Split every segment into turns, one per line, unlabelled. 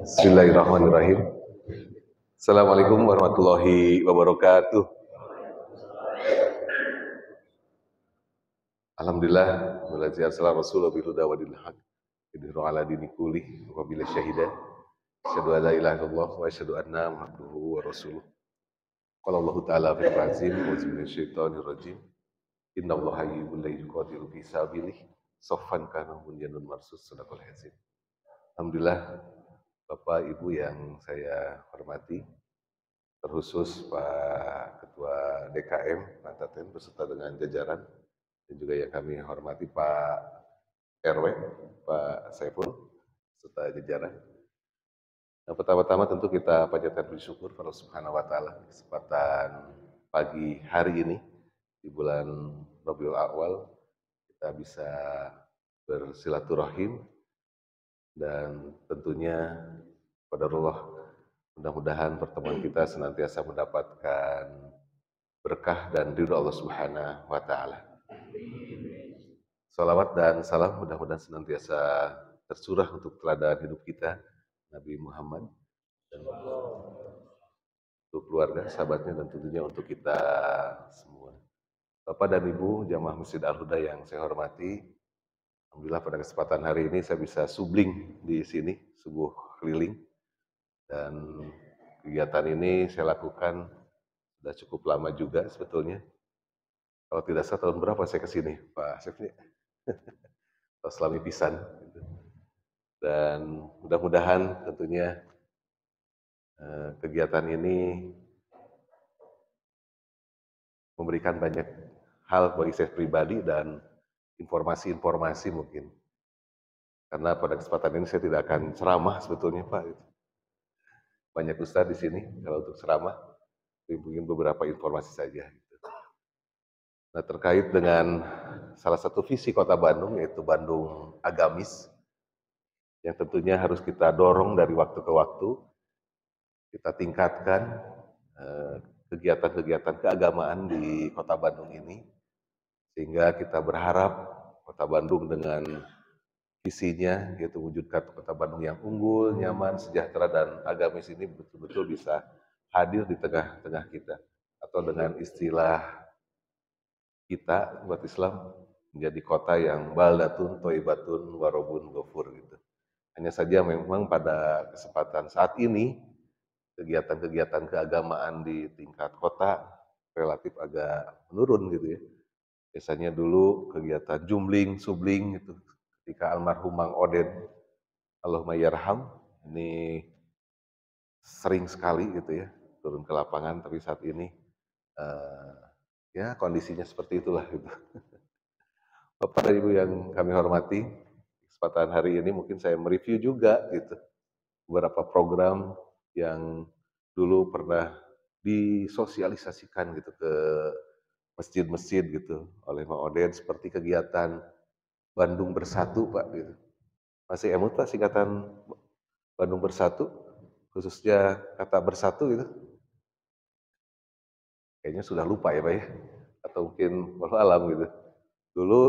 Bismillahirrahmanirrahim. Assalamualaikum warahmatullahi wabarakatuh. Alhamdulillah, belajar salam Rasulullah bihuda wa dinil haq. Idhiru ala dini kulih wa bila syahidah. Asyhadu an la ilaha illallah wa asyhadu anna abduhu wa rasuluh. Qala Allah Ta'ala fil azim wa minasyaitonir rajim. Innallaha yuhibbul la yuqatilu fi sabilih saffan kana bunyanun marsus sadaqal hazim. Alhamdulillah, Bapak Ibu yang saya hormati, terkhusus Pak Ketua DKM Pantaten beserta dengan jajaran, dan juga yang kami hormati Pak RW, Pak Saiful, serta jajaran. Yang pertama-tama tentu kita panjatkan bersyukur kepada Subhanahu wa Ta'ala kesempatan pagi hari ini di bulan Rabiul Awal kita bisa bersilaturahim, dan tentunya pada Allah mudah-mudahan pertemuan kita senantiasa mendapatkan berkah dan ridho Allah Subhanahu wa Ta'ala. Salawat dan salam mudah-mudahan senantiasa tercurah untuk teladan hidup kita Nabi Muhammad, dan untuk keluarga, sahabatnya, dan tentunya untuk kita semua. Bapak dan Ibu jamaah Masjid Al-Huda yang saya hormati, alhamdulillah pada kesempatan hari ini saya bisa subling di sini, subuh keliling, dan kegiatan ini saya lakukan sudah cukup lama juga sebetulnya. Kalau tidak salah tahun berapa saya kesini, Pak Syafni? Atau selami pisan. Dan mudah-mudahan tentunya kegiatan ini memberikan banyak hal bagi saya pribadi dan informasi-informasi mungkin. Karena pada kesempatan ini saya tidak akan ceramah sebetulnya, Pak. Banyak ustadz di sini kalau untuk ceramah, mungkin beberapa informasi saja. Nah, terkait dengan salah satu visi Kota Bandung, yaitu Bandung Agamis, yang tentunya harus kita dorong dari waktu ke waktu, kita tingkatkan kegiatan-kegiatan keagamaan di Kota Bandung ini, sehingga kita berharap Kota Bandung dengan visinya, yaitu wujudkan Kota Bandung yang unggul, nyaman, sejahtera, dan agamis ini betul-betul bisa hadir di tengah-tengah kita. Atau dengan istilah kita, umat Islam, menjadi kota yang baldatun, toibatun, warobun, gofur gitu. Hanya saja memang pada kesempatan saat ini, kegiatan-kegiatan keagamaan di tingkat kota relatif agak menurun gitu ya. Biasanya dulu kegiatan jumling, subling gitu, ketika almarhum Mang Oden, Allahumma yarham, ini sering sekali gitu ya, turun ke lapangan, tapi saat ini ya kondisinya seperti itulah gitu. Bapak dan Ibu yang kami hormati, kesempatan hari ini mungkin saya mereview juga gitu beberapa program yang dulu pernah disosialisasikan gitu ke masjid-masjid gitu oleh Mang Oden, seperti kegiatan Bandung Bersatu, Pak gitu. Masih emut Pak singkatan Bandung Bersatu, khususnya kata bersatu gitu? Kayaknya sudah lupa ya Pak ya, atau mungkin walau alam gitu. Dulu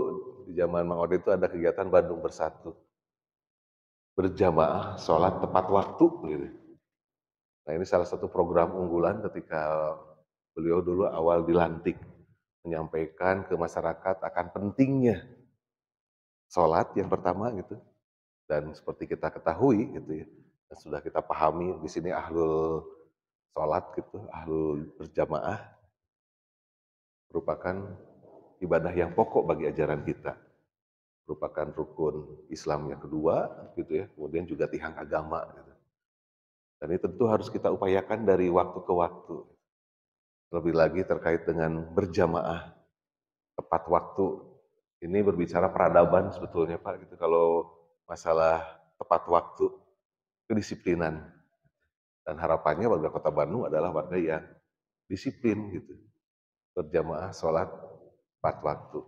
di zaman Mang Oden itu ada kegiatan Bandung Bersatu, berjamaah sholat tepat waktu gitu. Nah, ini salah satu program unggulan ketika beliau dulu awal dilantik, menyampaikan ke masyarakat akan pentingnya sholat yang pertama gitu. Dan seperti kita ketahui gitu ya, dan sudah kita pahami di sini ahlul sholat gitu, ahlul berjamaah merupakan ibadah yang pokok bagi ajaran kita, merupakan rukun Islam yang kedua gitu ya, kemudian juga tiang agama gitu. Dan ini tentu harus kita upayakan dari waktu ke waktu. Lebih lagi terkait dengan berjamaah tepat waktu. Ini berbicara peradaban sebetulnya Pak gitu, kalau masalah tepat waktu, kedisiplinan. Dan harapannya warga Kota Bandung adalah warga yang disiplin gitu, berjamaah sholat tepat waktu.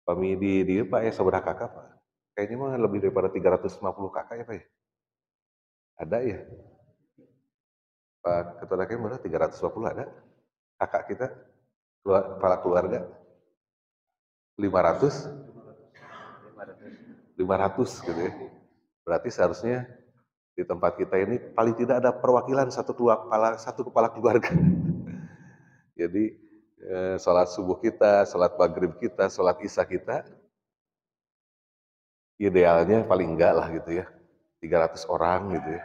Kami di Pak ya, saudara kakak Pak, kayaknya mah lebih daripada 350 kakak ya Pak ya? Ada ya? Pak Ketua DKM mana 350 ada? Kakak kita, kepala keluarga 500? 500 gitu ya. Berarti seharusnya di tempat kita ini paling tidak ada perwakilan satu kepala keluarga. Jadi sholat subuh kita, sholat maghrib kita, sholat isya kita, idealnya paling enggak lah gitu ya, 300 orang gitu ya.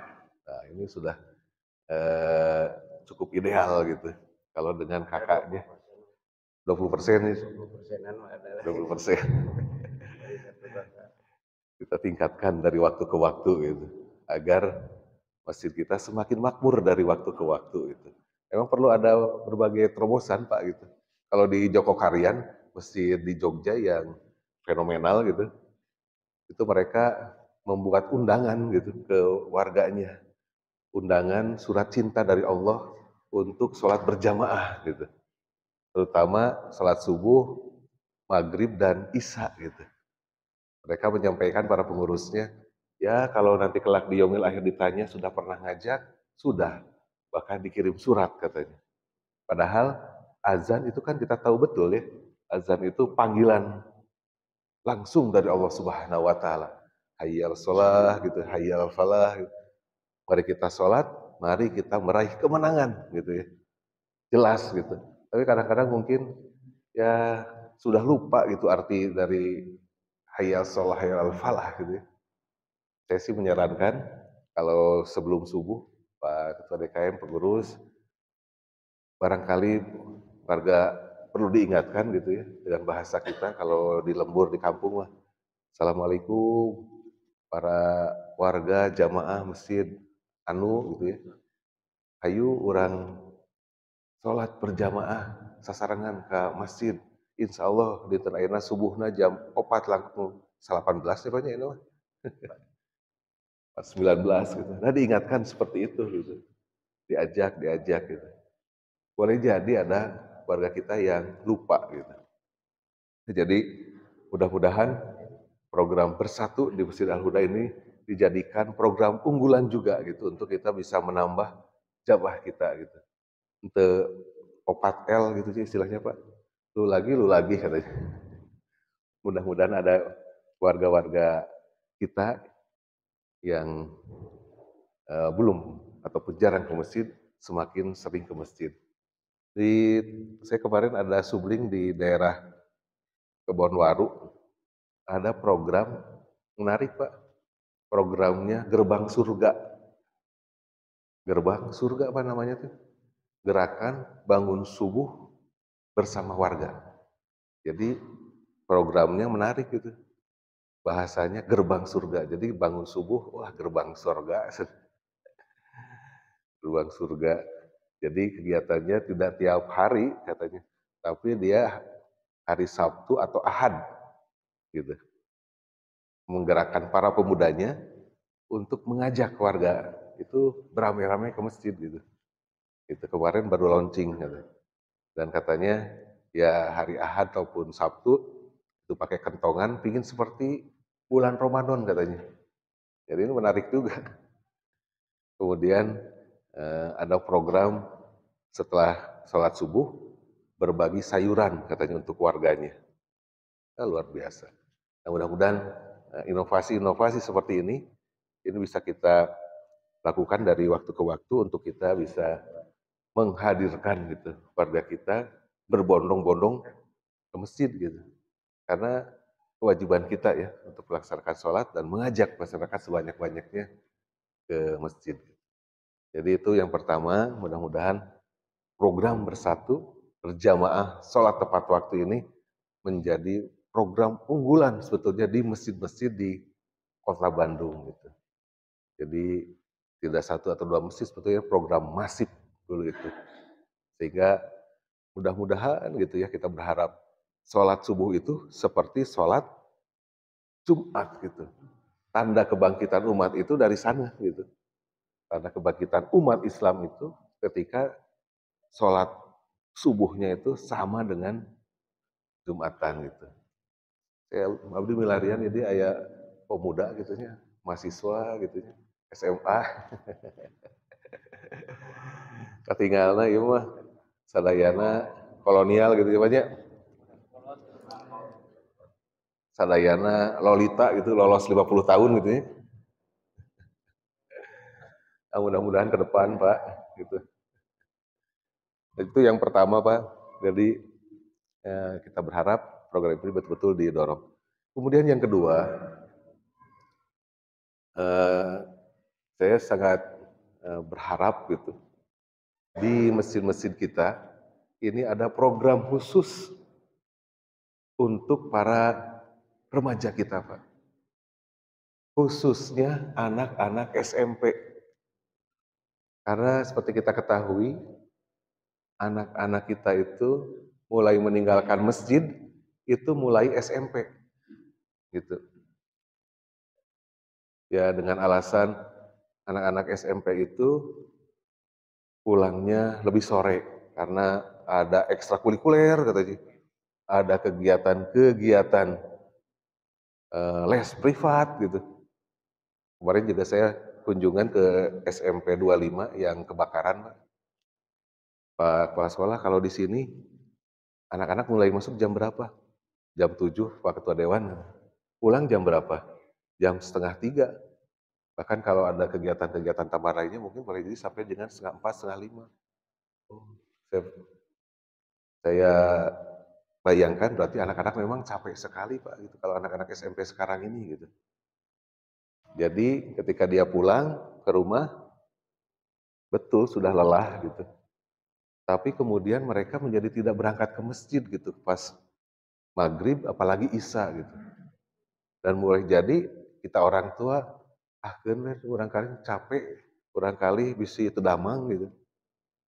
Nah ini sudah eh, cukup ideal gitu. Kalau dengan kakaknya 20% nih, 20%. Kita tingkatkan dari waktu ke waktu gitu, agar masjid kita semakin makmur dari waktu ke waktu gitu. Emang perlu ada berbagai terobosan Pak gitu. Kalau di Jokokarian, masjid di Jogja yang fenomenal gitu, itu mereka membuat undangan gitu ke warganya, undangan surat cinta dari Allah untuk sholat berjamaah gitu, terutama sholat subuh, maghrib dan isya gitu. Mereka menyampaikan para pengurusnya, ya kalau nanti kelak di yaumil akhir ditanya sudah pernah ngajak, sudah, bahkan dikirim surat katanya. Padahal azan itu kan kita tahu betul ya, azan itu panggilan langsung dari Allah Subhanahu wa taala. Hayyal sholah gitu, hayyal falah gitu. Mari kita sholat, mari kita meraih kemenangan gitu ya. Jelas gitu. Tapi kadang-kadang mungkin ya sudah lupa gitu arti dari hayyal sholah, hayyal falah gitu ya. Saya sih menyarankan kalau sebelum subuh Pak Ketua DKM pengurus barangkali warga perlu diingatkan gitu ya dengan bahasa kita kalau di lembur di kampung mah. Assalamualaikum para warga jamaah masjid anu gitu ya. Ayo orang sholat berjamaah sasarangan ke masjid. Insya Allah di ayeuna subuhna jam 4 langsung 18 ya banyak ini mah. 19 gitu. Nah diingatkan seperti itu gitu. Diajak gitu. Boleh jadi ada warga kita yang lupa gitu. Jadi mudah-mudahan program bersatu di Masjid Al-Huda ini dijadikan program unggulan juga gitu untuk kita bisa menambah jamaah kita gitu. Untuk opat L gitu sih istilahnya Pak. Lu lagi katanya. Mudah-mudahan ada warga-warga kita yang belum ataupun jarang ke masjid semakin sering ke masjid. Di saya kemarin ada subling di daerah Kebonwaru, ada program menarik Pak. Programnya Gerbang Surga. Gerbang Surga apa namanya tuh? Gerakan bangun subuh bersama warga. Jadi programnya menarik gitu. Bahasanya gerbang surga. Jadi bangun subuh, wah gerbang surga. Gerbang surga. Jadi kegiatannya tidak tiap hari katanya. Tapi dia hari Sabtu atau Ahad gitu. Menggerakkan para pemudanya untuk mengajak warga itu beramai-ramai ke masjid gitu. Itu kemarin baru launching gitu. Dan katanya ya hari Ahad ataupun Sabtu itu pakai kentongan pingin seperti bulan Ramadan katanya. Jadi ini menarik juga. Kemudian ada program setelah sholat subuh berbagi sayuran katanya untuk warganya. Nah, luar biasa. Nah, mudah-mudahan inovasi-inovasi seperti ini bisa kita lakukan dari waktu ke waktu untuk kita bisa menghadirkan gitu warga kita berbondong-bondong ke masjid gitu. Karena kewajiban kita ya untuk melaksanakan sholat dan mengajak masyarakat sebanyak-banyaknya ke masjid. Jadi itu yang pertama, mudah-mudahan program bersatu berjamaah sholat tepat waktu ini menjadi program unggulan sebetulnya di masjid-masjid di kota Bandung gitu. Jadi tidak satu atau dua masjid sebetulnya program masif dulu itu. Sehingga mudah-mudahan gitu ya kita berharap sholat subuh itu seperti sholat Jumat gitu. Tanda kebangkitan umat itu dari sana gitu. Tanda kebangkitan umat Islam itu ketika sholat subuhnya itu sama dengan Jumatan gitu. Saya abdi milarian jadi aya pemuda gitu nya, mahasiswa gitu nya, SMA. Katinggalna ieu mah sadayana kolonial gitu ya banyak. Sadayana lolita gitu lolos 50 tahun gitu ya. Mudah-mudahan ke depan Pak, gitu. Itu yang pertama Pak. Jadi kita berharap program ini betul-betul didorong. Kemudian yang kedua, saya sangat berharap gitu di mesin-mesin kita ini ada program khusus untuk para remaja kita Pak, khususnya anak-anak SMP. Karena seperti kita ketahui, anak-anak kita itu mulai meninggalkan masjid itu mulai SMP gitu. Ya dengan alasan anak-anak SMP itu pulangnya lebih sore karena ada ekstrakurikuler katanya. Ada kegiatan-kegiatan les privat gitu. Kemarin juga saya kunjungan ke SMP 25 yang kebakaran, Pak Kepala Sekolah. Kalau di sini anak-anak mulai masuk jam berapa? Jam 7 Pak Ketua Dewan. Pulang jam berapa? Jam setengah 3. Bahkan kalau ada kegiatan-kegiatan tambahan lainnya mungkin boleh jadi sampai dengan setengah 4, setengah 5. Oh, saya bayangkan berarti anak-anak memang capek sekali Pak gitu kalau anak-anak SMP sekarang ini gitu. Jadi ketika dia pulang ke rumah betul sudah lelah gitu. Tapi kemudian mereka menjadi tidak berangkat ke masjid gitu pas maghrib apalagi isya gitu. Dan mulai jadi kita orang tua keun urang kali capek, urang kali bisi teu damang gitu.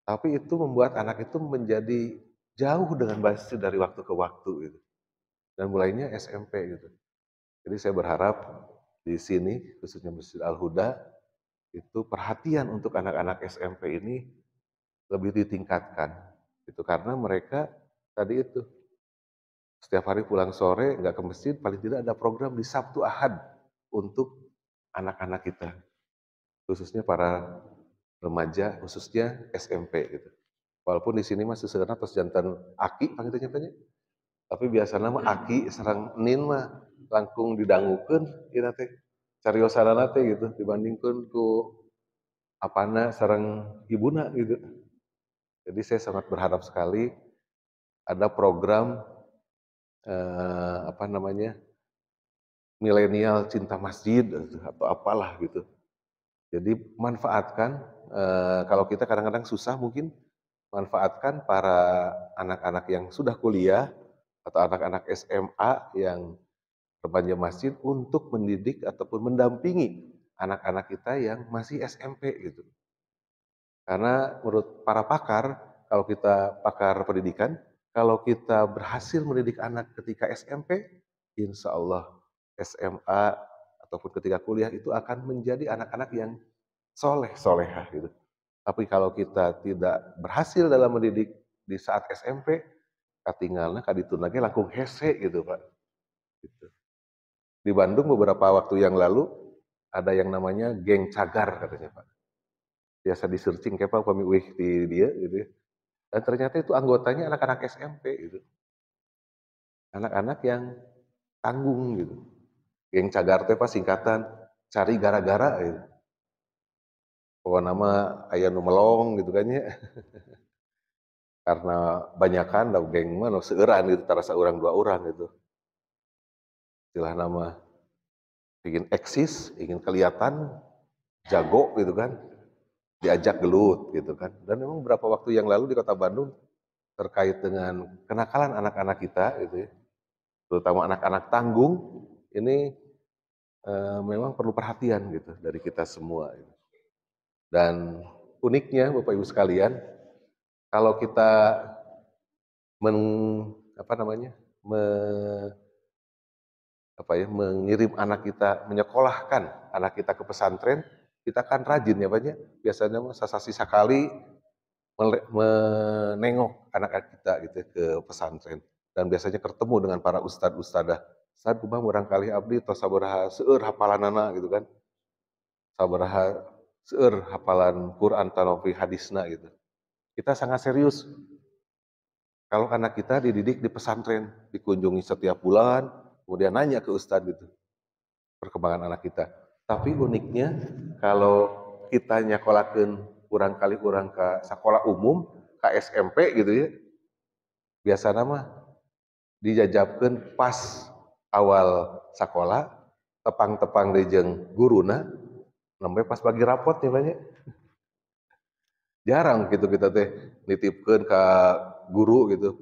Tapi itu membuat anak itu menjadi jauh dengan masjid dari waktu ke waktu gitu. Dan mulainya SMP gitu. Jadi saya berharap di sini khususnya Masjid Al-Huda itu perhatian untuk anak-anak SMP ini lebih ditingkatkan. Itu karena mereka tadi itu setiap hari pulang sore nggak ke masjid, paling tidak ada program di Sabtu Ahad untuk anak-anak kita, khususnya para remaja, khususnya SMP gitu. Walaupun di sini masih sebenarnya tos jantan aki panggilnya tanya, tapi biasanya mah aki sareng nin mah langkung didangukeun ieu teh cariosanana teh gitu dibandingkeun ku apana sareng ibuna gitu. Jadi saya sangat berharap sekali ada program apa namanya milenial cinta masjid atau apalah gitu. Jadi manfaatkan kalau kita kadang-kadang susah mungkin manfaatkan para anak-anak yang sudah kuliah atau anak-anak SMA yang remaja masjid untuk mendidik ataupun mendampingi anak-anak kita yang masih SMP gitu. Karena menurut para pakar, kalau kita pakar pendidikan, kalau kita berhasil mendidik anak ketika SMP, insya Allah SMA ataupun ketika kuliah itu akan menjadi anak-anak yang soleh, solehah gitu. Tapi kalau kita tidak berhasil dalam mendidik di saat SMP, katinggalna kaditunage langkung hese gitu Pak. Gitu. Di Bandung beberapa waktu yang lalu ada yang namanya geng cagar katanya Pak. Biasa di searching kayak Pak pemiwih di dia gitu ya. Dan ternyata itu anggotanya anak-anak SMP gitu. Anak-anak yang tanggung gitu. Geng cagar teh pas singkatan cari gara-gara gitu. Pokoknya nama aya nu melong gitu kan ya. Karena banyakan da geng mah nu seueuran gitu tara saurang dua orang gitu. Istilah nama ingin eksis, ingin kelihatan jago gitu kan. Diajak gelut gitu kan. Dan memang beberapa waktu yang lalu di Kota Bandung terkait dengan kenakalan anak-anak kita gitu ya. Terutama anak-anak tanggung ini memang perlu perhatian gitu dari kita semua. Gitu. Dan uniknya Bapak Ibu sekalian, kalau kita men, apa namanya, mengirim anak kita, menyekolahkan anak kita ke pesantren, kita kan rajin ya banyak. Biasanya sasasi sakali menengok anak-anak kita gitu ya, ke pesantren. Dan biasanya ketemu dengan para ustad-ustadah. Ustad kumaha murang kali abdi tos sabaraha seueur hafalanana gitu kan. Sabaraha seueur hafalan Quran tanopi hadisna gitu. Kita sangat serius kalau anak kita dididik di pesantren, dikunjungi setiap bulan, kemudian nanya ke ustad gitu perkembangan anak kita. Tapi uniknya kalau kita nyakolakeun urang kali urang ka sakola umum, ka SMP gitu ya, biasana mah dijajabkeun pas awal sakola, tepang-tepang deui jeung guruna, nembe pas bagi rapot nya banyak. Jarang gitu kita teh nitipkeun ka guru gitu,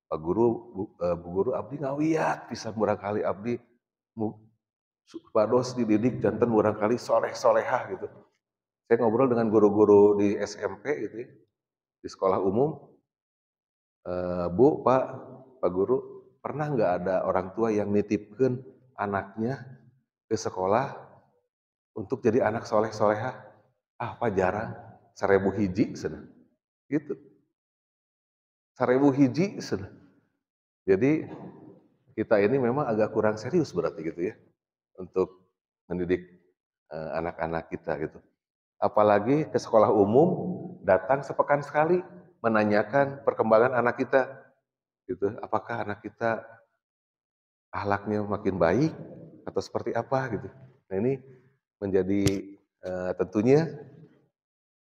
"Pak Guru, Bu Guru abdi ngawiyat pisan barangkali abdi supados dididik janten barangkali soleh-solehah," gitu. Saya ngobrol dengan guru-guru di SMP gitu ya, di sekolah umum, "Bu, Pak Guru, pernah nggak ada orang tua yang nitipkeun anaknya ke sekolah untuk jadi anak soleh-solehah?" "Ah, Pak, jarang, 1000 hiji cenah." Gitu, 1000 hiji cenah. Jadi kita ini memang agak kurang serius berarti gitu ya, untuk mendidik anak-anak kita gitu. Apalagi ke sekolah umum datang sepekan sekali menanyakan perkembangan anak kita gitu. Apakah anak kita akhlaknya makin baik atau seperti apa gitu. Nah ini menjadi tentunya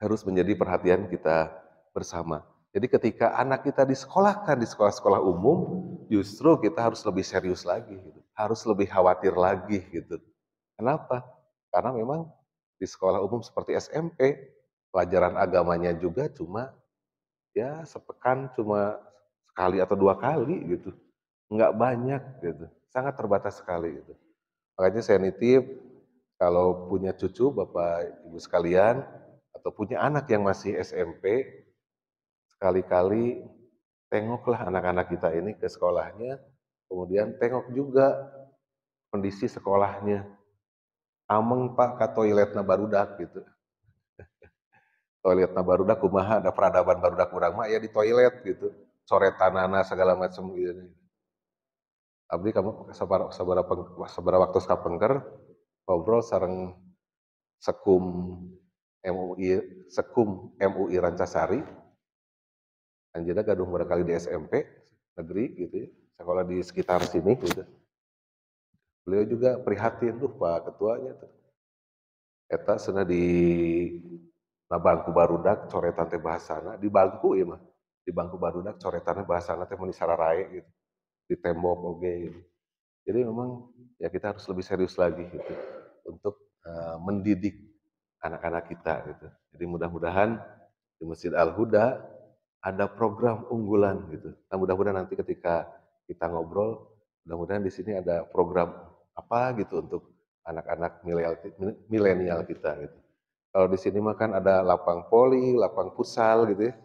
harus menjadi perhatian kita bersama. Jadi ketika anak kita disekolahkan di sekolah-sekolah umum, justru kita harus lebih serius lagi gitu. Harus lebih khawatir lagi gitu. Kenapa? Karena memang di sekolah umum seperti SMP, pelajaran agamanya juga cuma ya sepekan cuma sekali atau 2 kali gitu. Nggak banyak gitu, sangat terbatas sekali gitu. Makanya saya nitip kalau punya cucu Bapak Ibu sekalian atau punya anak yang masih SMP, sekali-kali tengoklah anak-anak kita ini ke sekolahnya, kemudian tengok juga kondisi sekolahnya. Ameng Pak ka toiletna barudak gitu. Toiletna barudak kumaha ada peradaban barudak urang mah aya di toilet gitu. Coretanana segala macam gitu. Abdi kamu sabaraha waktu kapengker ngobrol sareng Sekum MUI MUI Rancasari, anjeunna gaduh barangkali di SMP negeri gitu ya, sekolah di sekitar sini gitu. Beliau juga prihatin, "Duh Pak Ketuanya tuh, eta cenah di na bangku barudak coretan teh bahasana di bangku ieu mah, di bangku barudak coretanna bahasana teh mun disararae gitu, di tembok oge gitu." Jadi memang ya kita harus lebih serius lagi gitu untuk mendidik anak-anak kita gitu. Jadi mudah-mudahan di Masjid Al-Huda ada program unggulan gitu. Nah, mudah-mudahan nanti ketika kita ngobrol, mudah-mudahan di sini ada program apa gitu untuk anak-anak milenial kita gitu. Kalau di sini mah kan ada lapang voli, lapang futsal gitu ya.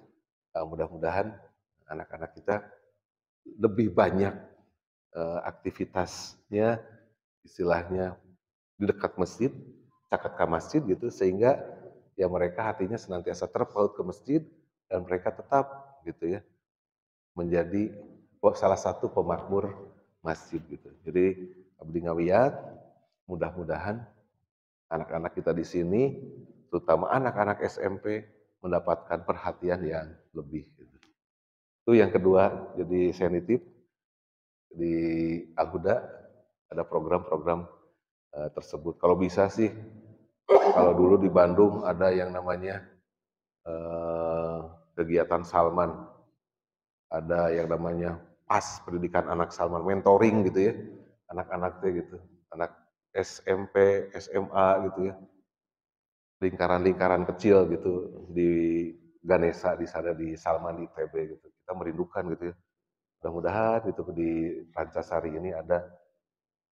Nah, mudah-mudahan anak-anak kita lebih banyak aktivitasnya istilahnya di dekat masjid, caket ke masjid gitu sehingga ya mereka hatinya senantiasa terpaut ke masjid dan mereka tetap gitu ya menjadi salah satu pemakmur masjid gitu. Jadi abdi ngawiyat, mudah-mudahan anak-anak kita di sini, terutama anak-anak SMP mendapatkan perhatian yang lebih. Gitu. Itu yang kedua, jadi saya nitip di Al-Huda ada program-program tersebut. Kalau bisa sih, kalau dulu di Bandung ada yang namanya eh, kegiatan Salman, ada yang namanya PAS, pendidikan anak Salman, mentoring gitu ya, anak-anaknya gitu, anak SMP, SMA gitu ya, lingkaran-lingkaran kecil gitu di Ganesha di sana di Salman di ITB gitu. Kita merindukan gitu ya. Mudah-mudahan itu di Rancasari ini ada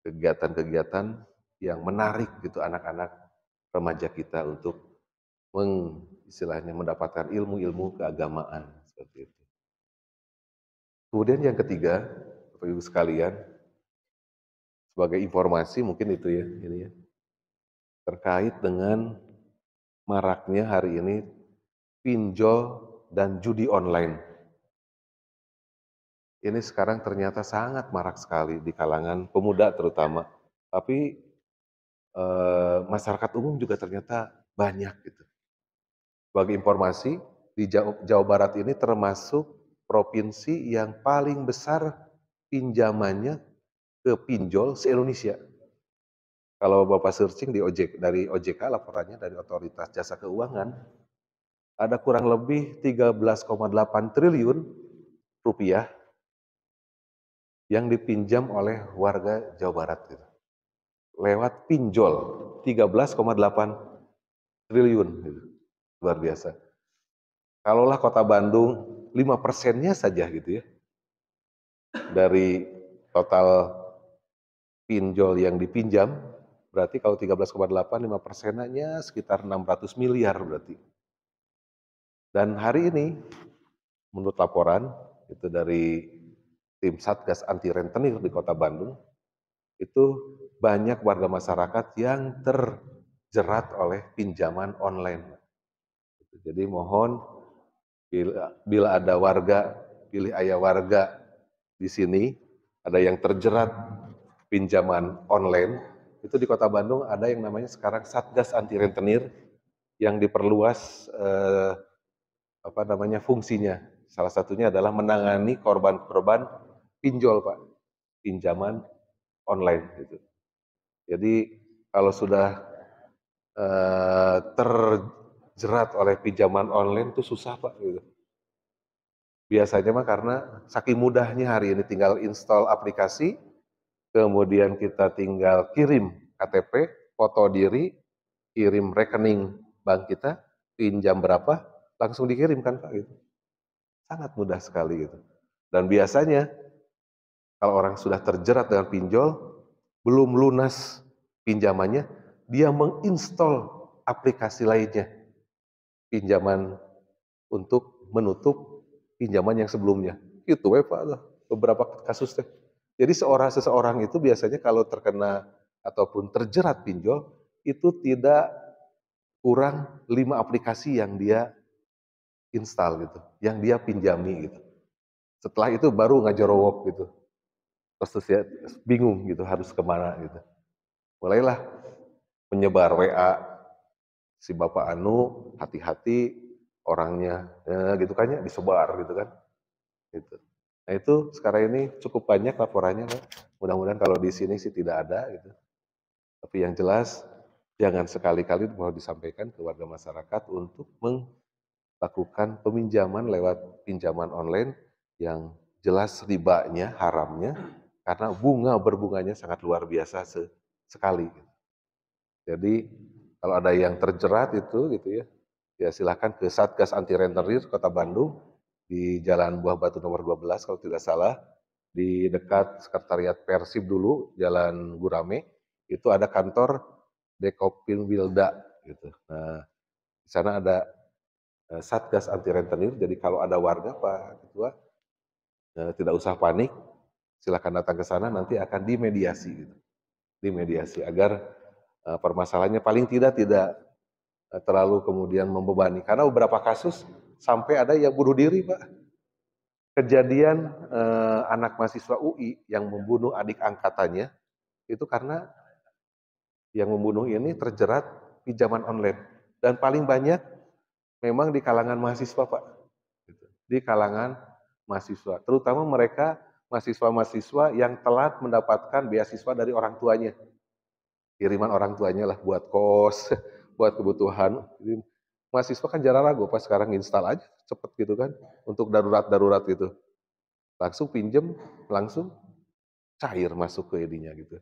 kegiatan-kegiatan yang menarik gitu anak-anak remaja kita untuk istilahnya mendapatkan ilmu-ilmu keagamaan seperti itu. Kemudian yang ketiga, Bapak Ibu sekalian, sebagai informasi mungkin itu ya, ini ya, terkait dengan maraknya hari ini pinjol dan judi online. Ini sekarang ternyata sangat marak sekali di kalangan pemuda terutama. Tapi masyarakat umum juga ternyata banyak gitu. Sebagai informasi, di Jawa Barat ini termasuk provinsi yang paling besar pinjamannya ke pinjol se-Indonesia. Kalau Bapak searching di dari OJK laporannya dari Otoritas Jasa Keuangan, ada kurang lebih 13,8 triliun rupiah yang dipinjam oleh warga Jawa Barat gitu. Lewat pinjol 13,8 triliun gitu. Luar biasa. Kalaulah Kota Bandung 5%-nya saja gitu ya dari total pinjol yang dipinjam, berarti kalau 13,8 5%-nya sekitar 600 miliar berarti. Dan hari ini menurut laporan itu dari tim Satgas Anti Rentenir di Kota Bandung, itu banyak warga masyarakat yang terjerat oleh pinjaman online. Jadi mohon bila ada warga, pilih ayah warga di sini, ada yang terjerat pinjaman online, itu di Kota Bandung ada yang namanya sekarang Satgas Anti Rentenir yang diperluas fungsinya. Salah satunya adalah menangani korban-korban pinjol, Pak, pinjaman online gitu. Jadi kalau sudah terjerat oleh pinjaman online itu susah, Pak gitu. Biasanya mah karena saking mudahnya hari ini tinggal install aplikasi, kemudian kita tinggal kirim KTP, foto diri, kirim rekening bank kita, pinjam berapa, langsung dikirimkan Pak gitu. Sangat mudah sekali gitu. Dan biasanya kalau orang sudah terjerat dengan pinjol, belum lunas pinjamannya, dia menginstall aplikasi lainnya, pinjaman untuk menutup pinjaman yang sebelumnya. Itu ya Pak, beberapa kasus teh. Jadi seseorang itu biasanya kalau terkena ataupun terjerat pinjol, itu tidak kurang 5 aplikasi yang dia install gitu, yang dia pinjami gitu. Setelah itu baru ngajorowok gitu. Terus ya bingung gitu harus kemana gitu. Mulailah menyebar WA si Bapak Anu, hati-hati orangnya, ya gitu kan ya, disebar gitu kan. Gitu. Nah itu sekarang ini cukup banyak laporannya Pak. Mudah-mudahan kalau di sini sih tidak ada gitu. Tapi yang jelas jangan sekali-kali mau disampaikan ke warga masyarakat untuk melakukan peminjaman lewat pinjaman online yang jelas ribanya, haramnya, karena berbunganya sangat luar biasa sekali. Jadi kalau ada yang terjerat itu gitu ya silakan ke Satgas Anti Rentenir Kota Bandung di Jalan Buah Batu nomor 12 kalau tidak salah, di dekat Sekretariat Persib dulu, Jalan Gurame, itu ada kantor Dekopin Wilda gitu. Nah, di sana ada Satgas Anti Rentenir, jadi kalau ada warga Pak Ketua tidak usah panik, silakan datang ke sana nanti akan dimediasi gitu. Dimediasi agar permasalahannya paling tidak terlalu kemudian membebani. Karena beberapa kasus sampai ada yang bunuh diri, Pak. Kejadian anak mahasiswa UI yang membunuh adik angkatannya, itu karena yang membunuh ini terjerat pinjaman online. Dan paling banyak memang di kalangan mahasiswa, Pak. Di kalangan mahasiswa. Terutama mereka mahasiswa-mahasiswa yang telat mendapatkan beasiswa dari orang tuanya. Kiriman orang tuanya lah buat kos, buat kebutuhan. Jadi, mahasiswa kan jarang ragu, pas sekarang install aja cepet gitu kan, untuk darurat-darurat gitu. Langsung pinjem, langsung cair masuk ke ininya gitu.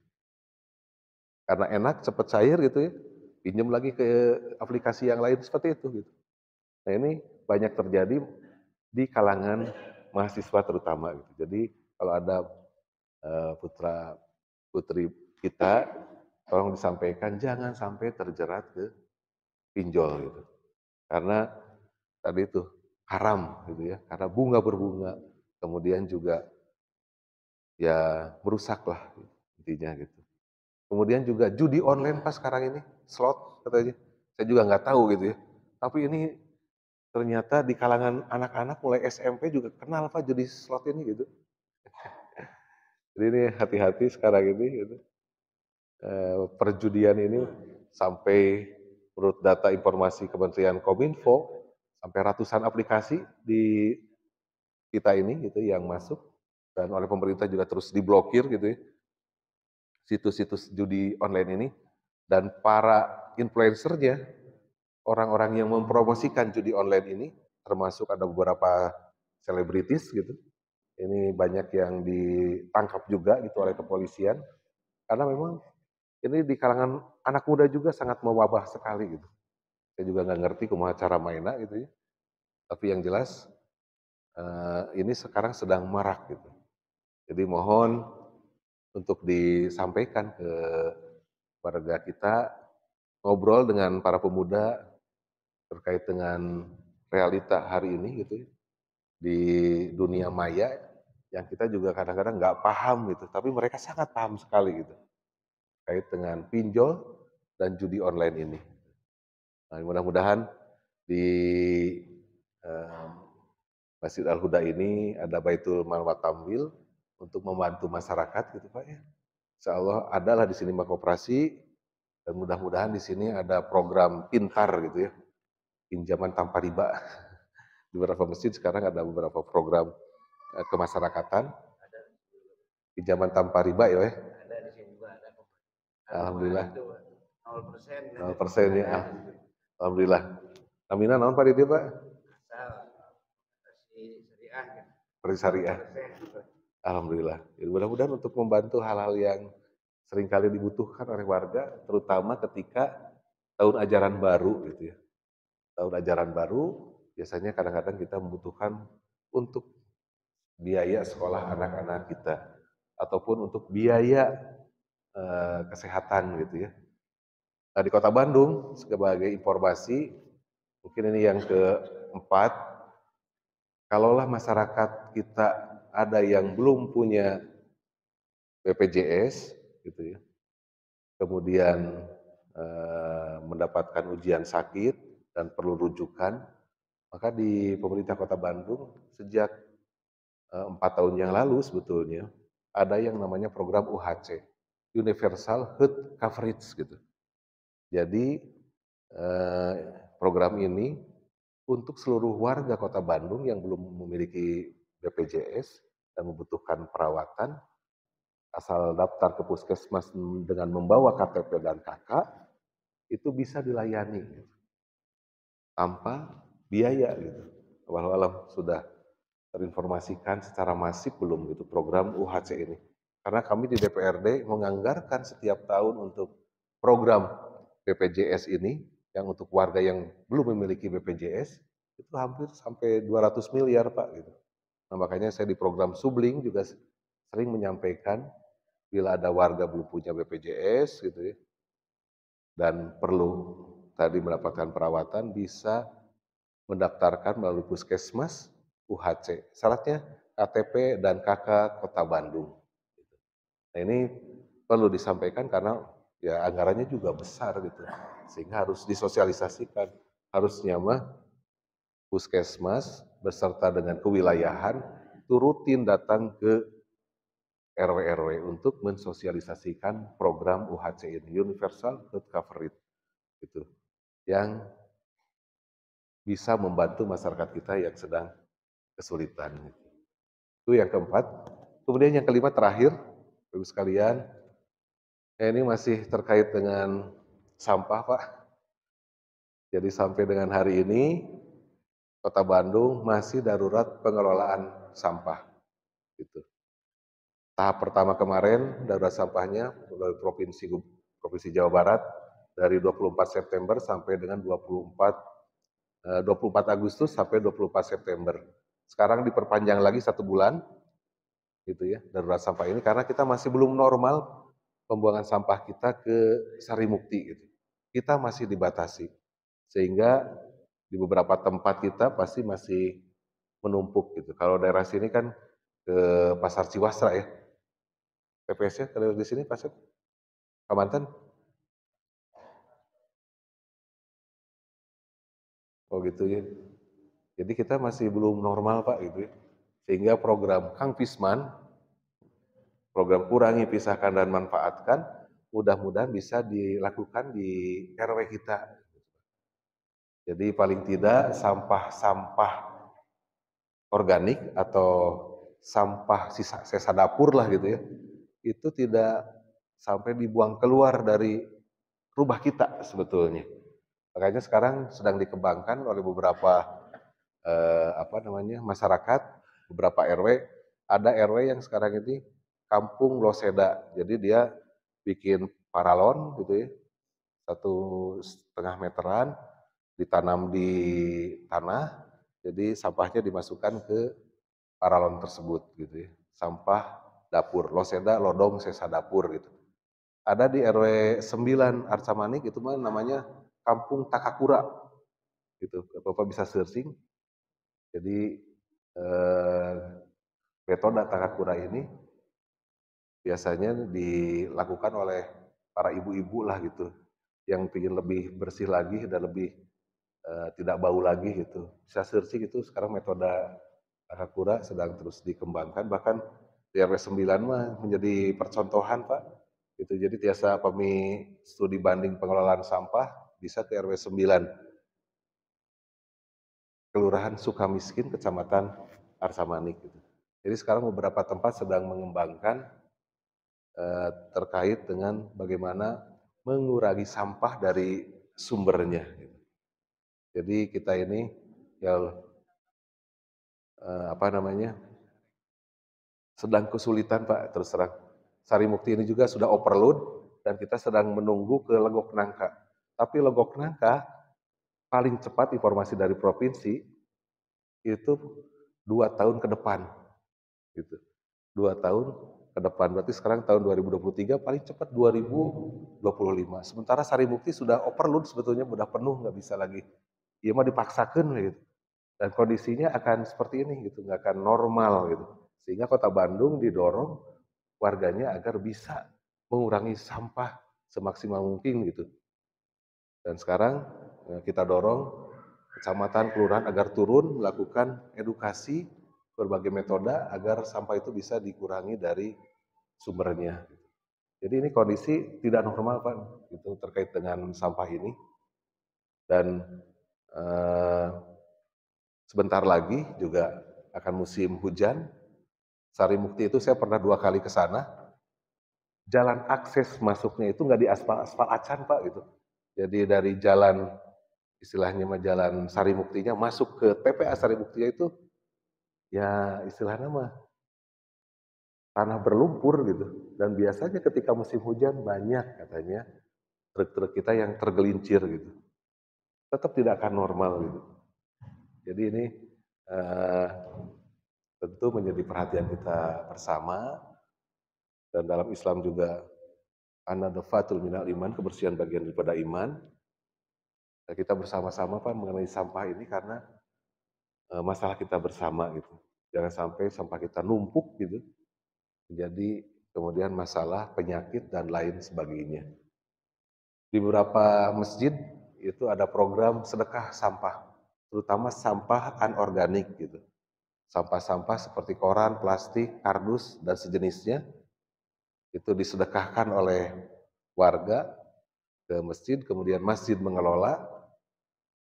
Karena enak, cepet cair gitu ya, pinjem lagi ke aplikasi yang lain seperti itu gitu. Nah ini banyak terjadi di kalangan mahasiswa terutama gitu. Jadi kalau ada putra putri kita, tolong disampaikan jangan sampai terjerat ke pinjol gitu. Karena tadi itu haram gitu ya, karena bunga berbunga, kemudian juga ya merusak lah intinya gitu. Kemudian juga judi online pas sekarang ini, slot katanya. Saya juga nggak tahu gitu ya. Tapi ini ternyata di kalangan anak-anak mulai SMP juga kenal Pak judi slot ini gitu. Jadi ini hati-hati sekarang ini gitu. Perjudian ini sampai menurut data informasi Kementerian Kominfo sampai ratusan aplikasi di kita ini gitu yang masuk dan oleh pemerintah juga terus diblokir gitu ya. Situs-situs judi online ini Dan para influencernya, orang-orang yang mempromosikan judi online ini, termasuk ada beberapa selebritis gitu, ini banyak yang ditangkap juga gitu oleh kepolisian, karena memang ini di kalangan anak muda juga sangat mewabah sekali gitu. Saya juga nggak ngerti kumaha cara mainnya gitu ya. Tapi yang jelas ini sekarang sedang marak gitu. Jadi mohon untuk disampaikan ke warga kita, ngobrol dengan para pemuda terkait dengan realita hari ini gitu ya, di dunia maya yang kita juga kadang-kadang nggak paham gitu, tapi mereka sangat paham sekali gitu terkait dengan pinjol dan judi online ini. Nah, mudah-mudahan di eh, Masjid Al-Huda ini ada Baitul Mal wa Tamwil untuk membantu masyarakat gitu Pak ya. Insya Allah adalah di sini koperasi dan mudah-mudahan di sini ada program pintar gitu ya, pinjaman tanpa riba. Di beberapa masjid sekarang ada beberapa program kemasyarakatan, pinjaman tanpa riba ya. Ada di sini juga ada. Alhamdulillah. 0%. 0% ya. Alhamdulillah. Aminah naon Pak di Pak? Seperti syariah. Alhamdulillah. Jadi mudah-mudahan untuk membantu hal-hal yang seringkali dibutuhkan oleh warga, terutama ketika tahun ajaran baru gitu ya. Tahun ajaran baru biasanya kadang-kadang kita membutuhkan untuk biaya sekolah anak-anak kita ataupun untuk biaya kesehatan gitu ya. Nah, di Kota Bandung sebagai informasi, mungkin ini yang keempat, kalaulah masyarakat kita ada yang belum punya BPJS gitu ya, kemudian mendapatkan ujian sakit dan perlu rujukan, maka di pemerintah Kota Bandung sejak 4 tahun yang lalu sebetulnya ada yang namanya program UHC, Universal Health Coverage gitu. Jadi eh, program ini untuk seluruh warga Kota Bandung yang belum memiliki BPJS dan membutuhkan perawatan, asal daftar ke puskesmas dengan membawa KTP dan KK, itu bisa dilayani gitu, tanpa biaya gitu. Walau alam sudah terinformasikan secara masif belum gitu program UHC ini. Karena kami di DPRD menganggarkan setiap tahun untuk program BPJS ini, yang untuk warga yang belum memiliki BPJS, itu hampir sampai 200 miliar Pak gitu. Nah makanya saya di program Subling juga sering menyampaikan bila ada warga belum punya BPJS gitu ya, dan perlu tadi mendapatkan perawatan bisa mendaftarkan melalui puskesmas UHC. Syaratnya KTP dan KK Kota Bandung. Nah ini perlu disampaikan karena ya anggarannya juga besar gitu, sehingga harus disosialisasikan. Harusnya mah puskesmas beserta dengan kewilayahan itu rutin datang ke RW-RW untuk mensosialisasikan program UHC ini, Universal Health Coverage, gitu, yang bisa membantu masyarakat kita yang sedang kesulitan. Itu yang keempat. Kemudian yang kelima terakhir, Ibu sekalian, ini masih terkait dengan sampah, Pak. Jadi sampai dengan hari ini, Kota Bandung masih darurat pengelolaan sampah. Gitu. Tahap pertama kemarin, darurat sampahnya dari Provinsi Jawa Barat, dari 24 September sampai dengan 24 Agustus sampai 24 September. Sekarang diperpanjang lagi 1 bulan, gitu ya, darurat sampah ini karena kita masih belum normal pembuangan sampah kita ke Sarimukti gitu. Kita masih dibatasi. Sehingga di beberapa tempat kita pasti masih menumpuk gitu. Kalau daerah sini kan ke Pasar Ciwasra ya. TPS-nya kalau di sini Pasar Kamantan. Oh gitu ya. Jadi kita masih belum normal Pak gitu ya. Sehingga program Kang Pisman, program kurangi, pisahkan dan manfaatkan, mudah-mudahan bisa dilakukan di RW kita. Jadi paling tidak sampah-sampah organik atau sampah sisa dapur lah gitu ya, itu tidak sampai dibuang keluar dari rubah kita sebetulnya. Makanya sekarang sedang dikembangkan oleh beberapa masyarakat, beberapa RW. Ada RW yang sekarang ini kampung loseda. Jadi dia bikin paralon gitu ya, 1,5 meteran, ditanam di tanah. Jadi sampahnya dimasukkan ke paralon tersebut gitu ya. Sampah dapur, loseda, lodong, sesa dapur gitu. Ada di RW 9 Arca Manik, itu mah namanya Kampung Takakura gitu. Bapak bisa searching. Jadi eh, metode Takakura ini biasanya dilakukan oleh para ibu-ibu lah gitu, yang ingin lebih bersih lagi dan lebih tidak bau lagi gitu. Bisa searching itu sekarang metode Takakura sedang terus dikembangkan, bahkan di RW 9 mah menjadi percontohan Pak. Gitu. Jadi tiasa kami studi banding pengelolaan sampah bisa ke RW 9, Kelurahan Sukamiskin, Kecamatan Arca-Manik. Gitu. Jadi sekarang beberapa tempat sedang mengembangkan terkait dengan bagaimana mengurangi sampah dari sumbernya. Gitu. Jadi kita ini ya sedang kesulitan Pak, terus terang. Sarimukti ini juga sudah overload dan kita sedang menunggu ke Legok Nangka. Tapi Legok Nangka paling cepat informasi dari provinsi itu 2 tahun ke depan, gitu. 2 tahun ke depan, berarti sekarang tahun 2023, paling cepat 2025. Sementara Sarimukti sudah overload sebetulnya, sudah penuh, nggak bisa lagi. Iya mah dipaksakan gitu. Dan kondisinya akan seperti ini gitu, nggak akan normal gitu. Sehingga Kota Bandung didorong warganya agar bisa mengurangi sampah semaksimal mungkin gitu. Dan sekarang kita dorong kecamatan, kelurahan agar turun melakukan edukasi berbagai metode agar sampah itu bisa dikurangi dari sumbernya. Jadi ini kondisi tidak normal Pak, itu terkait dengan sampah ini. Dan eh, sebentar lagi juga akan musim hujan. Sarimukti itu saya pernah 2 kali ke sana. Jalan akses masuknya itu nggak di aspal acan Pak gitu. Jadi dari jalan istilahnya mah jalan Sarimuktinya masuk ke TPA Sarimuktinya itu ya istilahnya mah tanah berlumpur gitu. Dan biasanya ketika musim hujan banyak katanya truk-truk kita yang tergelincir gitu. Tetap tidak akan normal gitu. Jadi ini eh, tentu menjadi perhatian kita bersama, dan dalam Islam juga an-nadhafatul minal iman, kebersihan bagian daripada iman. Dan kita bersama-sama Pak mengenai sampah ini karena masalah kita bersama gitu. Jangan sampai sampah kita numpuk gitu, menjadi kemudian masalah penyakit dan lain sebagainya. Di beberapa masjid itu ada program sedekah sampah, terutama sampah anorganik gitu. Sampah-sampah seperti koran, plastik, kardus, dan sejenisnya itu disedekahkan oleh warga ke masjid, kemudian masjid mengelola,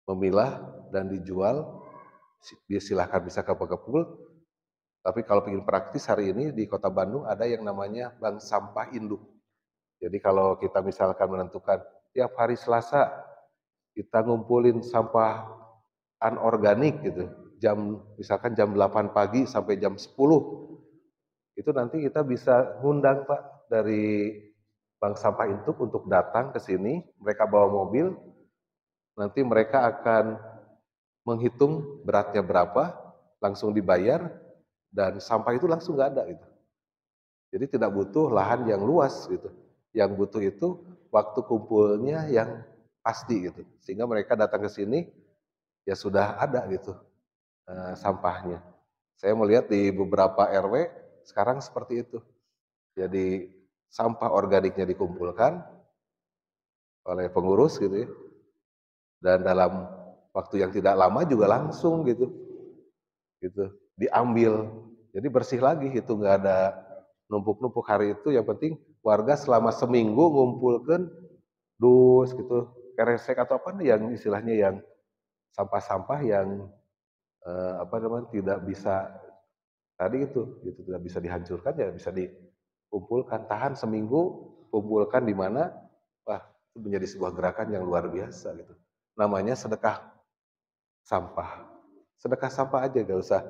memilah, dan dijual. Dia silahkan bisa ke pengepul. Tapi kalau ingin praktis, hari ini di Kota Bandung ada yang namanya Bank Sampah Induk. Jadi kalau kita misalkan menentukan tiap hari Selasa kita ngumpulin sampah anorganik gitu, misalkan jam 8 pagi sampai jam 10, itu nanti kita bisa ngundang Pak dari Bank Sampah Induk untuk datang ke sini, mereka bawa mobil, nanti mereka akan menghitung beratnya berapa, langsung dibayar, dan sampah itu langsung nggak ada gitu. Jadi tidak butuh lahan yang luas gitu. Yang butuh itu waktu kumpulnya yang pasti gitu. Sehingga mereka datang ke sini ya sudah ada gitu sampahnya. Saya melihat di beberapa RW sekarang seperti itu. Jadi sampah organiknya dikumpulkan oleh pengurus gitu ya. Dan dalam waktu yang tidak lama juga langsung gitu. Gitu diambil. Jadi bersih lagi itu, nggak ada numpuk-numpuk. Hari itu yang penting warga selama seminggu ngumpulkan dus gitu, keresek atau apa yang istilahnya yang sampah-sampah yang tidak bisa tadi itu gitu, tidak bisa dihancurkan, ya bisa dikumpulkan, tahan seminggu, kumpulkan di mana, wah itu menjadi sebuah gerakan yang luar biasa gitu. Namanya sedekah sampah. Sedekah sampah aja, gak usah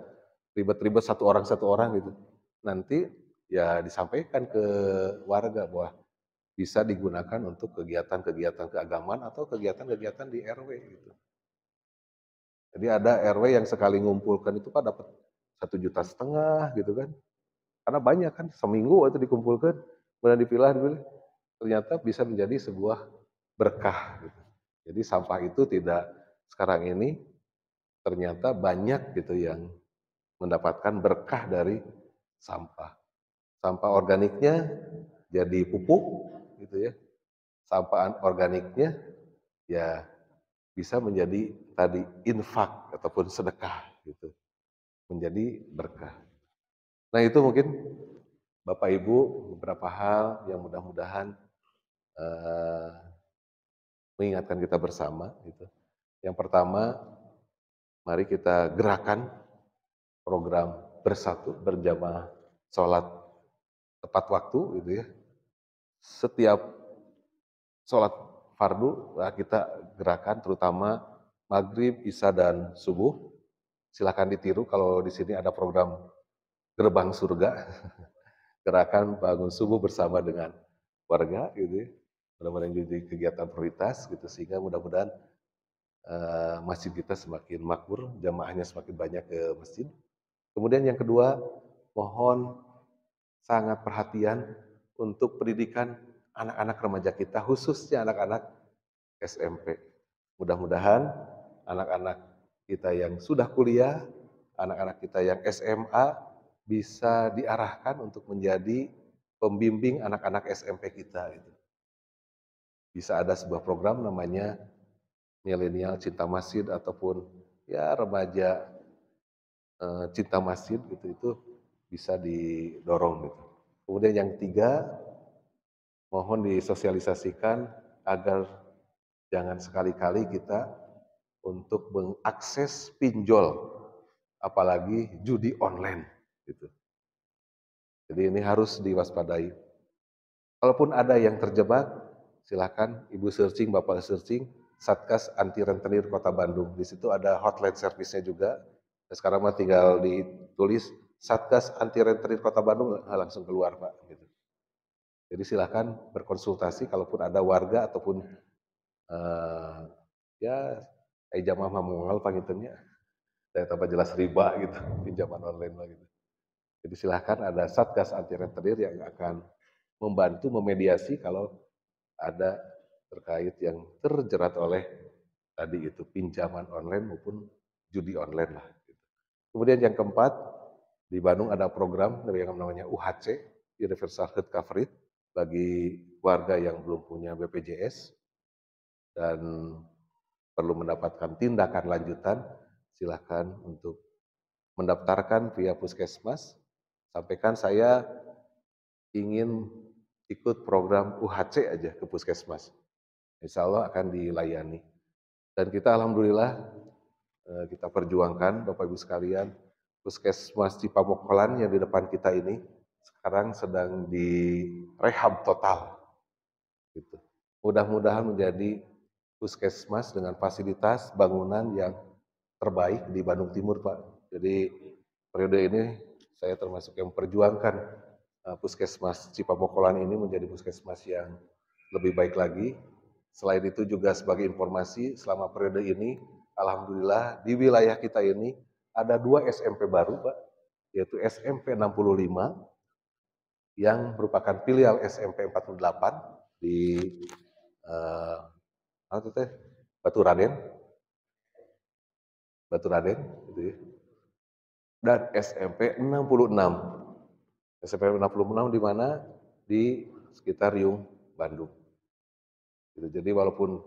ribet-ribet satu orang gitu. Nanti ya disampaikan ke warga bahwa bisa digunakan untuk kegiatan-kegiatan keagamaan atau kegiatan-kegiatan di RW gitu. Jadi ada RW yang sekali ngumpulkan itu Pak dapat 1,5 juta gitu kan. Karena banyak kan, seminggu itu dikumpulkan, kemudian dipilah, ternyata bisa menjadi sebuah berkah gitu. Jadi sampah itu tidak sekarang ini ternyata banyak gitu yang mendapatkan berkah dari sampah. Sampah organiknya jadi pupuk gitu ya. Sampah organiknya ya bisa menjadi tadi infak ataupun sedekah gitu, menjadi berkah. Nah itu mungkin Bapak Ibu beberapa hal yang mudah-mudahan eh, mengingatkan kita bersama gitu. Yang pertama, mari kita gerakan program bersatu berjamaah sholat tepat waktu gitu ya. Setiap sholat fardu kita gerakan terutama maghrib, isya dan subuh. Silakan ditiru kalau di sini ada program gerbang surga, gerakan bangun subuh bersama dengan warga gitu ya. Mudah-mudahan jadi kegiatan prioritas gitu sehingga mudah-mudahan masjid kita semakin makmur, jamaahnya semakin banyak ke masjid. Kemudian yang kedua, mohon sangat perhatian untuk pendidikan anak-anak remaja kita, khususnya anak-anak SMP. Mudah-mudahan anak-anak kita yang sudah kuliah, anak-anak kita yang SMA bisa diarahkan untuk menjadi pembimbing anak-anak SMP kita. Bisa ada sebuah program namanya Milenial Cinta Masjid ataupun ya remaja cinta masjid gitu itu bisa didorong gitu. Kemudian yang ketiga, mohon disosialisasikan agar jangan sekali-kali kita untuk mengakses pinjol, apalagi judi online gitu. Jadi ini harus diwaspadai. Kalaupun ada yang terjebak, silakan Ibu searching, Bapak searching, Satgas Anti Rentenir Kota Bandung. Di situ ada hotline service-nya juga. Sekarang mah tinggal ditulis Satgas Anti Rentenir Kota Bandung langsung keluar Pak. Gitu. Jadi silakan berkonsultasi kalaupun ada warga ataupun ya jamaah mamungal pangitannya. Saya tambah jelas riba gitu, pinjaman online lah gitu. Jadi silahkan ada Satgas Anti Rentenir yang akan membantu memediasi kalau ada terkait yang terjerat oleh tadi itu pinjaman online maupun judi online lah. Gitu. Kemudian yang keempat, di Bandung ada program yang namanya UHC, Universal Health Coverage, bagi warga yang belum punya BPJS dan perlu mendapatkan tindakan lanjutan, silahkan untuk mendaftarkan via puskesmas. Sampaikan saya ingin ikut program UHC aja ke puskesmas. Insya Allah akan dilayani. Dan kita alhamdulillah kita perjuangkan Bapak Ibu sekalian, puskesmas Cipamokolan yang di depan kita ini sekarang sedang direhab total. Gitu. Mudah-mudahan menjadi puskesmas dengan fasilitas bangunan yang terbaik di Bandung Timur, Pak. Jadi periode ini saya termasuk yang memperjuangkan puskesmas Cipamokolan ini menjadi puskesmas yang lebih baik lagi. Selain itu juga sebagai informasi, selama periode ini, alhamdulillah di wilayah kita ini ada 2 SMP baru, Pak, yaitu SMP 65 yang merupakan filial SMP 48 di apa teh? Baturaden, Baturaden, gitu ya. Dan SMP 66. SMP 66 di mana? Di sekitar Riung, Bandung. Gitu. Jadi walaupun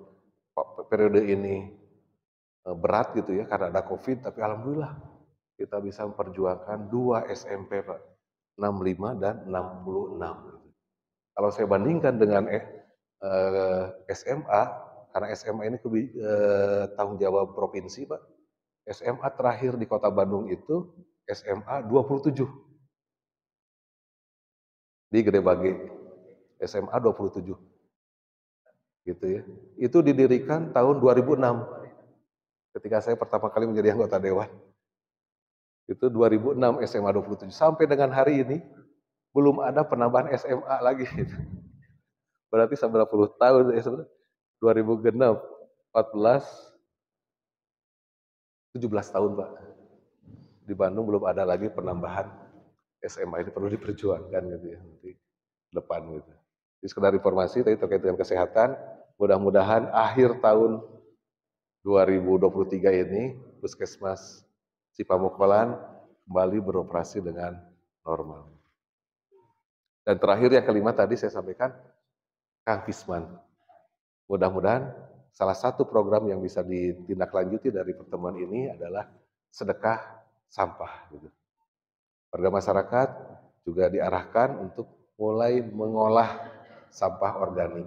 periode ini berat gitu ya karena ada COVID, tapi alhamdulillah kita bisa memperjuangkan 2 SMP Pak, 65 dan 66. Kalau saya bandingkan dengan SMA, karena SMA ini tanggung jawab provinsi Pak, SMA terakhir di Kota Bandung itu SMA 27 di Gede Bage, SMA 27. gitu ya. Itu didirikan tahun 2006 ketika saya pertama kali menjadi anggota dewan. Itu 2006 SMA 27. Sampai dengan hari ini belum ada penambahan SMA lagi gitu. Berarti 90 tahun ya sebenarnya. 2000 genap 14 17 tahun, Pak. Di Bandung belum ada lagi penambahan SMA, ini perlu diperjuangkan gitu ya nanti depan gitu. Jadi sekedar informasi tadi terkait dengan kesehatan, mudah-mudahan akhir tahun 2023 ini Puskesmas Cipamukbalan kembali beroperasi dengan normal. Dan terakhir yang kelima tadi saya sampaikan, Kang Fisman. Mudah-mudahan salah satu program yang bisa ditindaklanjuti dari pertemuan ini adalah sedekah sampah. Gitu. Warga masyarakat juga diarahkan untuk mulai mengolah sampah organik.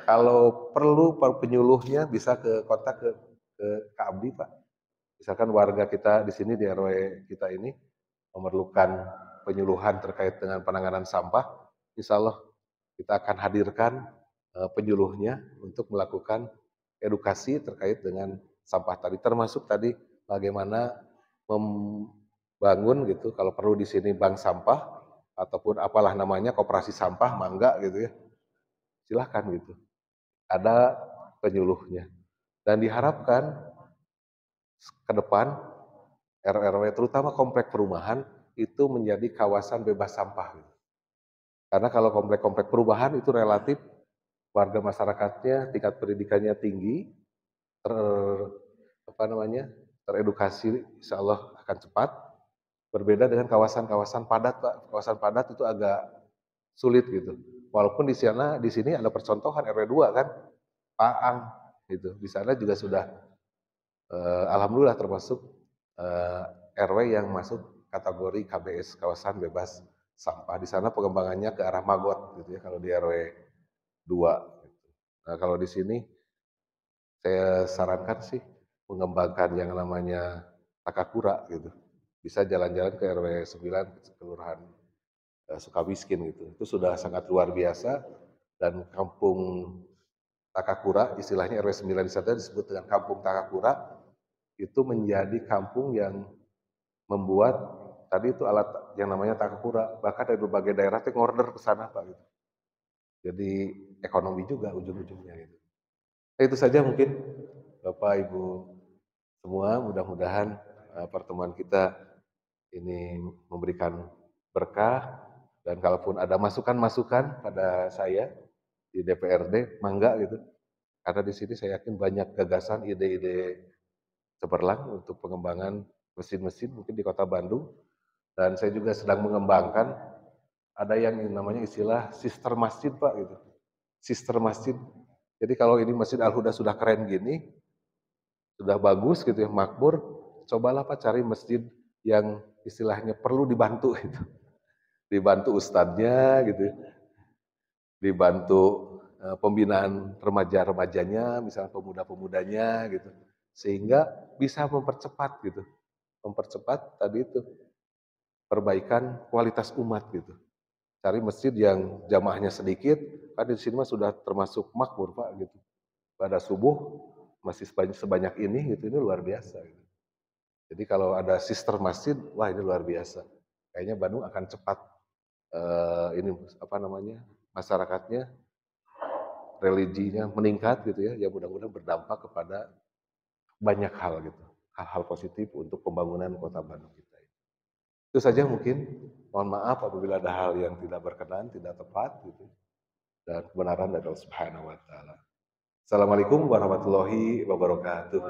Kalau perlu penyuluhnya bisa ke kontak ke Kak Abdi, Pak. Misalkan warga kita di sini di RW kita ini memerlukan penyuluhan terkait dengan penanganan sampah, insya Allah kita akan hadirkan penyuluhnya untuk melakukan edukasi terkait dengan sampah tadi, termasuk tadi bagaimana membangun gitu, kalau perlu di sini bank sampah ataupun apalah namanya koperasi sampah, mangga gitu ya, silahkan gitu. Ada penyuluhnya dan diharapkan ke depan RW terutama komplek perumahan itu menjadi kawasan bebas sampah. Gitu. Karena kalau komplek-komplek perumahan itu relatif warga masyarakatnya tingkat pendidikannya tinggi, teredukasi, insya Allah akan cepat. Berbeda dengan kawasan-kawasan padat, Pak. Kawasan padat itu agak sulit gitu. Walaupun di sini ada percontohan RW 2 kan, Paang gitu. Di sana juga sudah alhamdulillah termasuk RW yang masuk kategori KBS, kawasan bebas sampah. Di sana pengembangannya ke arah Magot gitu ya kalau di RW 2. Nah, kalau di sini saya sarankan sih mengembangkan yang namanya Takakura gitu. Bisa jalan-jalan ke RW 9 Kelurahan Sukamiskin gitu. Itu sudah sangat luar biasa dan kampung Takakura, istilahnya RW 9 di sana disebut dengan kampung Takakura, itu menjadi kampung yang membuat tadi itu alat yang namanya Takakura, bahkan dari berbagai daerah yang order ke sana Pak gitu. Jadi ekonomi juga ujung-ujungnya gitu. Nah, itu saja mungkin Bapak Ibu semua, mudah-mudahan pertemuan kita ini memberikan berkah dan kalaupun ada masukan-masukan pada saya di DPRD, mangga gitu. Karena di sini saya yakin banyak gagasan, ide-ide cemerlang untuk pengembangan mesin-mesin mungkin di Kota Bandung. Dan saya juga sedang mengembangkan ada yang namanya istilah sister masjid Pak gitu. Sister masjid. Jadi kalau ini Masjid Al-Huda sudah keren gini, sudah bagus gitu ya, makmur, cobalah Pak cari masjid yang istilahnya perlu dibantu gitu. Dibantu ustadznya gitu, dibantu pembinaan remaja-remajanya, misalnya pemuda-pemudanya gitu. Sehingga bisa mempercepat gitu. Mempercepat tadi itu perbaikan kualitas umat gitu. Cari masjid yang jamaahnya sedikit, kan di sini mah sudah termasuk makmur Pak gitu. Pada subuh masih sebanyak ini gitu, ini luar biasa gitu. Jadi kalau ada sister masjid, wah ini luar biasa. Kayaknya Bandung akan cepat ini apa namanya masyarakatnya religinya meningkat gitu ya, ya mudah-mudahan berdampak kepada banyak hal gitu, hal-hal positif untuk pembangunan kota Bandung kita. Itu saja mungkin, mohon maaf apabila ada hal yang tidak berkenan, tidak tepat gitu, dan kebenaran dari Allah Subhanahu Wa Taala. Assalamualaikum warahmatullahi wabarakatuh.